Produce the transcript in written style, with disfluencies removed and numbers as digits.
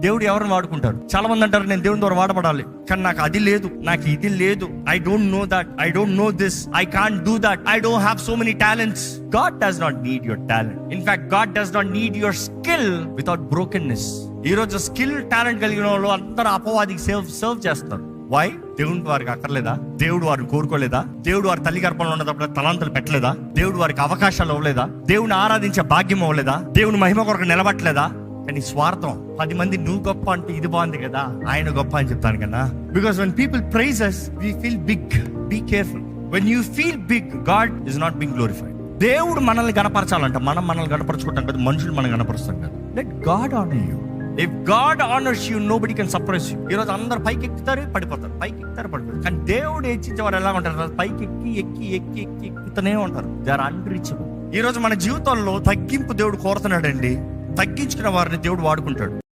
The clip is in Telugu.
దేవుడు ఎవరిని వాడుకుంటారు? చాలా మంది అంటారు నేను దేవుని ద్వారా వాడబడాలి, కానీ నాకు అది లేదు, నాకు ఇది లేదు, I don't know that, I don't know this, I can't do that, I don't have so many talents. God does not need your talent. In fact God does not need your skill without brokenness. ఈ రోజు స్కిల్ టాలెంట్ కలిగిన వాళ్ళు అందరూ అపవాదికి సర్వ్ చేస్తారు. వై? దేవుడు వారికి అక్కర్లేదా? దేవుడు వారిని కోరుకోలేదా? దేవుడు వారి తల్లి గర్భంలో ఉన్నప్పుడు తలాంతులు పెట్టలేదా? దేవుడు వారికి అవకాశాలు ఇవ్వలేదా? దేవుని ఆరాధించే భాగ్యం ఇవ్వలేదా? దేవుని మహిమ కొరకు నిలబట్టలేదా? కానీ స్వార్థం, 10 మంది నువ్వు గొప్ప అంటే ఇది బాగుంది కదా, ఆయన గొప్ప అని చెప్తాను కదా. Because when people praise us, we feel big. Be careful. When you feel big, God is not being glorified. దేవుడు మనల్ని గణపరచాలంట, మనం మనల్ని గణపరచుకుంటాం కదా, మనుషులు మనం గణపరుస్తాం కదా. Let God honor you. If God honors you, nobody can suppress you. ఈరోజు అందరు పైకి ఎక్కుతారు, పడిపోతారు, పైకి ఎక్కుతారు, పడిపోతారు. కానీ దేవుడు హెచ్చించేవారు ఎలా ఉంటారు? పైకి ఎక్కుతూనే ఉంటారు. They are unreachable. ఈ రోజు మన జీవితంలో తగ్గింపు దేవుడు కోరుతున్నాడండి. తగ్గించుకున్న వారిని దేవుడు వాడుకుంటాడు.